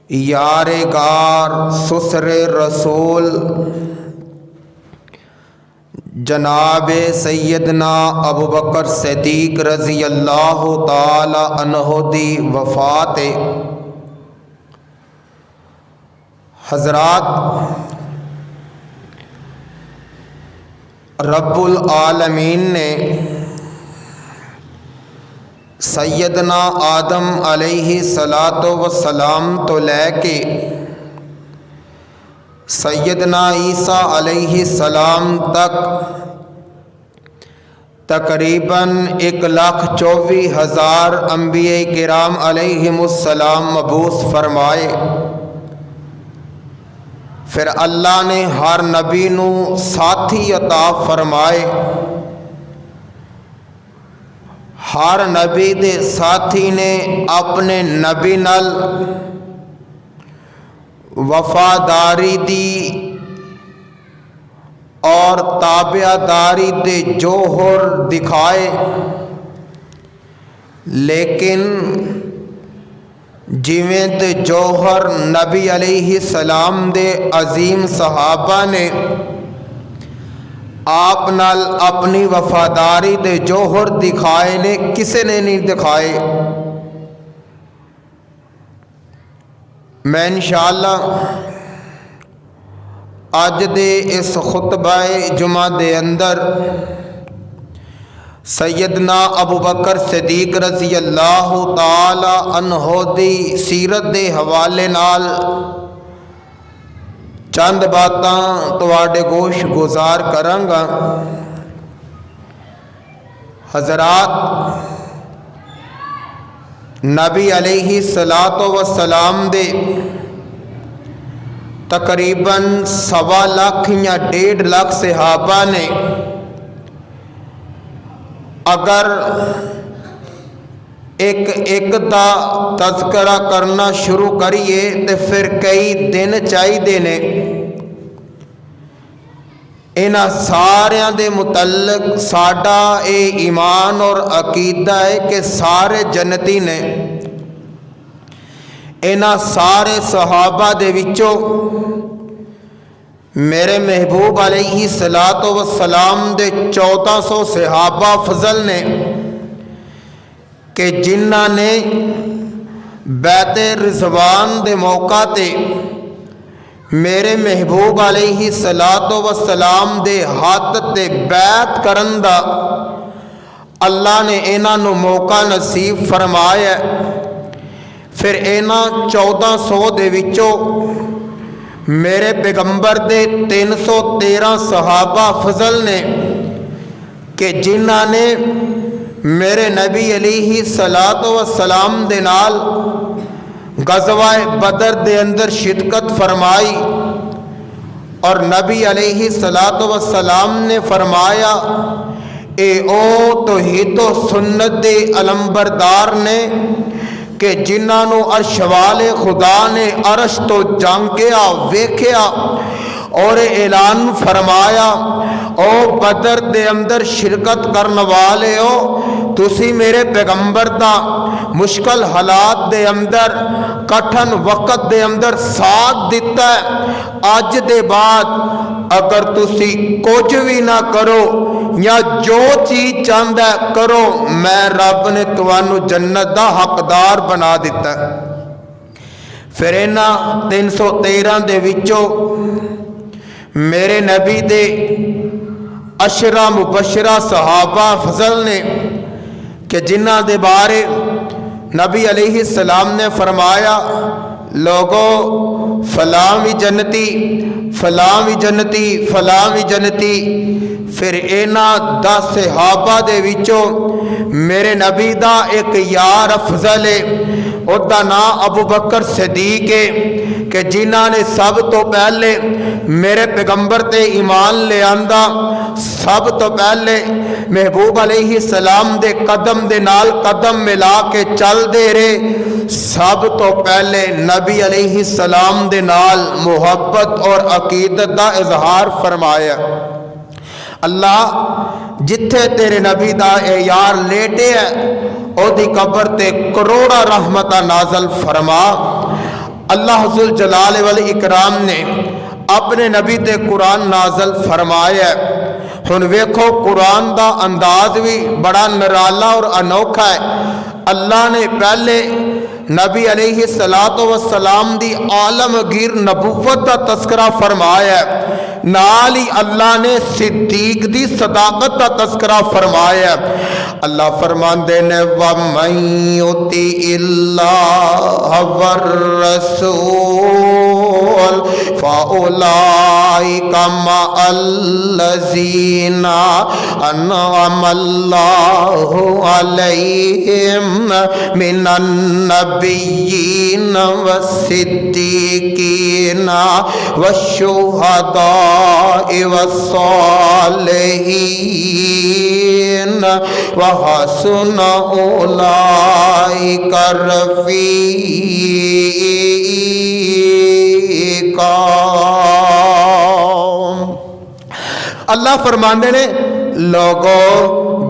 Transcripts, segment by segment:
یار غار سسر رسول جناب سیدنا ابو بکر صدیق رضی اللہ تعالی عنہ دی وفات حضرات، رب العالمین نے سیدنا آدم علیہ الصلاۃ والسلام تو لے کے سیدنا عیسیٰ علیہ السلام تک تقریباً 1,24,000 انبیاء کرام علیہم السلام مبعوث فرمائے۔ پھر اللہ نے ہر نبی نو ساتھی عطا فرمائے۔ ہر نبی دے ساتھی نے اپنے نبی نال وفاداری دی اور تابعداری دے جوہر دکھائے، لیکن جویں تے جوہر نبی علیہ السلام دے عظیم صحابہ نے آپ نال اپنی وفاداری دے جوہر دکھائے نے، کسے نے نہیں دکھائے۔ میں انشاءاللہ اج دے اس خطبہ جمعہ دے اندر سیدنا ابو بکر صدیق رضی اللہ تعالی عنہ دی سیرت دے حوالے نال چند باتاں تواڈے گوش گزار کراں گا۔ حضرات، نبی علیہ الصلاۃ والسلام دے تقریباً 1.25 لاکھ یا 1.5 لاکھ صحابہ نے اگر ایک دا تذکرہ کرنا شروع کریے تو پھر کئی دن چاہیے نے۔ انہاں ساریاں دے متعلق ساڈا اے ایمان اور عقیدہ ہے کہ سارے جنتی نے۔ انہاں سارے صحابہ دے وچوں میرے محبوب علیہ الصلاۃ والسلام دے 1400 صحابہ افضل نے کہ جنہاں نے بیعت رضوان دے موقع تے میرے محبوب علیہ الصلاۃ والسلام دے ہاتھ تے بیعت کرن دا اللہ نے انہاں نو موقع نصیب فرمایا۔ پھر انہاں 1400 دے وچوں میرے پیغمبر دے 313 صحابہ افضل نے کہ جنہاں نے میرے نبی علیہ الصلاۃ والسلام دے نال غزوہ بدر دے اندر شرکت فرمائی، اور نبی علیہ الصلاۃ والسلام نے فرمایا اے او توحید و سنت دے علمبردار نے کہ جنہاں نو عرش والے خدا نے عرش تو جانکیا ویکھیا اور اعلان فرمایا او بدر دے اندر شرکت کرن والے ہو، تسی میرے پیغمبر دا مشکل حالات دے اندر کٹھن وقت دے اندر ساتھ دیتا ہے۔ اج دے بعد اگر تسی کچھ بھی نہ کرو یا جو چیز چاہتا ہے کرو، میں رب نے تانوں جنت دا حقدار بنا دیتا ہے۔ پھر انہاں 313 دے وچوں میرے نبی دے 10 مبشرہ صحابہ افضل نے کہ جنہاں دے بارے نبی علیہ السلام نے فرمایا لوگو فلاں بھی جنتی، فلاں بھی جنتی، فلاں بھی جنتی۔ پھر انہاں 10 صحابہ دے وچوں میرے نبی دا ایک یار افضل ہے، اس دا نام ابو بکر صدیق ہے کہ جنہاں نے سب تو پہلے میرے پیغمبر تے ایمان لے آندا، سب تو پہلے محبوب علیہ السلام دے قدم دے نال قدم ملا کے چل دے رہے، سب تو پہلے نبی علیہ السلام دے نال محبت اور عقیدت دا اظہار فرمایا۔ اللہ جتھے تیرے نبی دا اے یار لیٹے ہے او دی قبر تے کروڑا رحمتہ نازل فرما، اللہ ذل جلال والاکرام نے اپنے نبی تے قرآن نازل فرمایا ہے۔ ہن ویکھو قرآن دا انداز بھی بڑا نرالا اور انوکھا ہے۔ اللہ نے پہلے نبی علیہ السلام دی عالمگیر نبوت دا تذکرہ فرمایا ہے، نال ہی اللہ نے صدیق دی صداقت دا تذکرہ فرمایا ہے۔ اللہ فرماندے نے وَمَن يُطِعِ اللَّهَ وَالرَّسُولَ فَأُولَٰئِكَ مَعَ الَّذِينَ أَنْعَمَ اللَّهُ عَلَيْهِم مِّنَ النَّبِيِّينَ وَالصِّدِّيقِينَ وَالشُّهَدَاءِ وَالصَّالِحِينَ وَحَسُنَ أُولَٰئِكَ رفیقا۔ اللہ فرماندے نے لوگو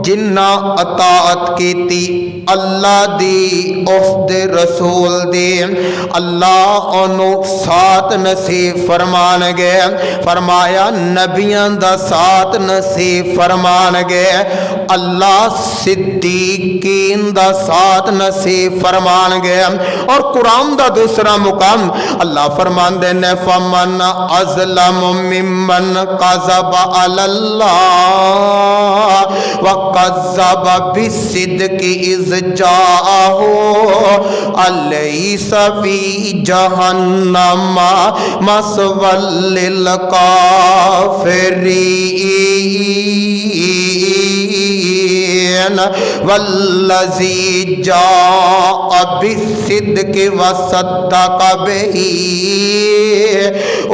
جنہ اطاعت کیتی اللہ دی اس دے رسول دی، اللہ انہوں ساتھ نصیب فرمان گے، فرمایا نبیان دا ساتھ نصیب فرمان گے، اللہ صدیقین دا ساتھ نصیب فرمان گے۔ اور قرآن دا دوسرا مقام اللہ فرمان دے نے فَمَنْ أَظْلَمُ مِمَّنْ كَذَبَ عَلَى اللَّهِ وَكَذَّبَ بِالصِّدْقِ إِذْ جَاءَهُ أَلَيْسَ فِي جَهَنَّمَ مَثْوًى لِلْكَافِرِينَ وَالَّذِي جَاءَ بِالصِّدْقِ وَصَدَّقَ بِهِ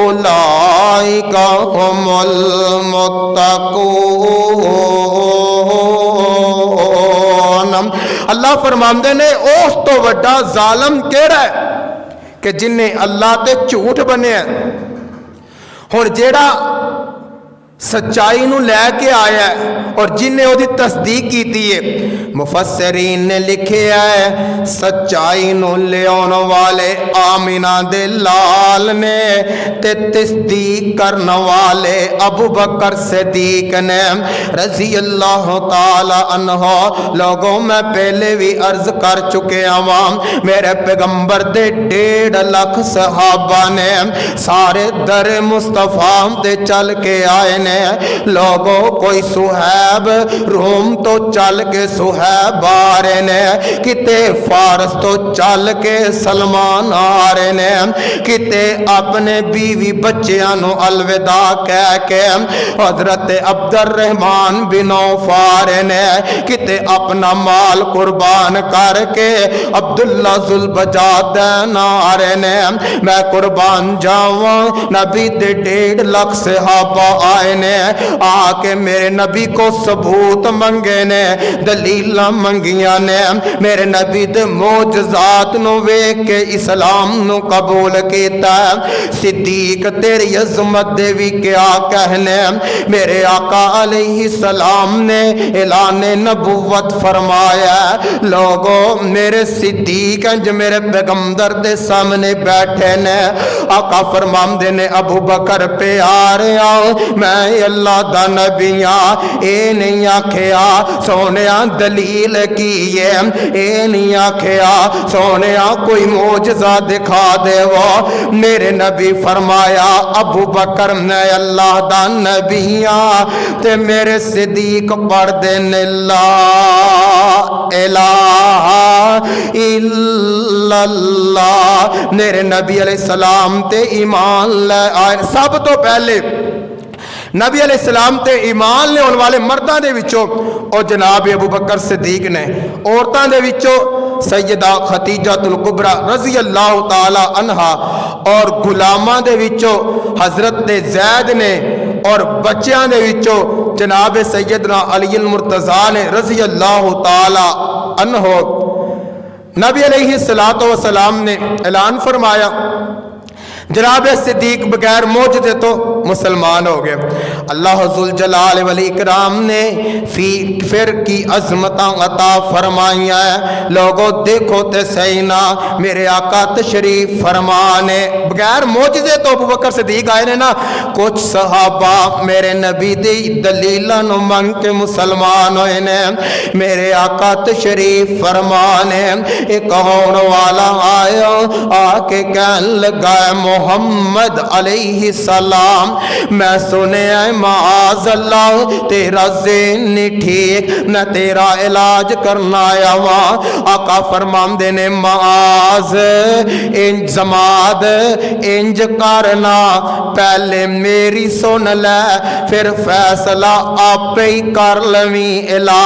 أُولَٰئِكَ هُمُ الْمُتَّقُونَ۔ اللہ فرماندے نے اس تو وڈا ظالم کیڑا ہے کہ جن نے اللہ تے جھوٹ بنے ہیں۔ ہن جیڑا سچائی نو لے کے آیا ہے اور جن نے وہ تصدیق کی ہے، مفسرین نے لکھے ہے سچائی نو لے آنے والے آمینہ دے لال نے تے تصدیق کرنے والے ابو بکر صدیق نے رضی اللہ تعالی عنہ۔ لوگوں میں پہلے بھی عرض کر چکے عوام میرے پیغمبر دے 1.5 لاکھ صحابہ نے سارے در مصطفیٰ تے چل کے آئے نے۔ لوگوں کوئی صہیب روم تو چل کے صہیب آ رہے نے، کتے فارس تو چل کے سلمان آ رہے نے، کتے اپنے بیوی بچیاں نو الوداع کہہ کے حضرت عبد الرحمن بن عوف آ رہے نے، کتے اپنا مال قربان کر کے عبداللہ ذوالبجادین آ رہے نے۔ میں قربان جاواں نبی دے 1.5 لاکھ صحابہ آئے نے، آ کے میرے نبی کو ثبوت منگے نے، دلیل منگیاں نے، میرے نبی دے معجزات نو ویکھ کے اسلام نو قبول کیتا ہے۔ صدیق تیری عظمت دے وی کیا کہنے، میرے آقا علیہ السلام نے اعلان نبوت فرمایا۔ لوگوں میرے صدیق جو میرے پیغمبر دے سامنے بیٹھے نے، آقا فرماندے نے ابو بکر پہ آ رہا میں اللہ دا نبیاں، اے نہیں آکھیا سونیا دلیل کی ہے، اے نہیں آکھیا سونیا کوئی معجزہ دکھا دے وہ۔ میرے نبی فرمایا ابو بکر میں اللہ دا نبیاں تے میرے صدیق پڑھ دین لا الہ الا اللہ۔ میرے نبی علیہ السلام تے ایمان لے آئے۔ سب تو پہلے نبی علیہ السلام تے ایمان لے ان والے مرداں دے وچوں او جناب ابو بکر صدیق نے، عورتاں دے وچوں سیدہ خدیجہ الکبریٰ رضی اللہ تعالی عنہا، اور غلاماں دے وچوں حضرت زید نے، اور بچیاں دے وچوں جناب سیدنا علی المرتضیٰ نے رضی اللہ تعالی عنہ۔ نبی علیہ السلام نے اعلان فرمایا جناب صدیق بغیر معجزے تو مسلمان ہو گئے۔ اللہ ذوالجلال والاکرام نے پھر کی عظمتاں عطا فرمائیاں ہیں۔ لوگوں دیکھو تے صحیح نا میرے آقا تشریف فرمانے بغیر معجزے تو ابوبکر صدیق آئے نے نا، کچھ صحابہ میرے نبی دی دلیلاں نو منگ کے مسلمان ہوئے نے۔ میرے آقا تشریف فرمانے ایک ہون والا آیا آ کے کہن لگا محمد علیہ السلام میں سنیا معاذ اللہ تیرا ذہن نہیں ٹھیک نہ تیرا علاج کرنا آیا وہاں۔ آقا فرماندے نے معاذ انج زماد انج کرنا پہلے میری سن لے پھر فیصلہ آپ ہی کر لویں علاج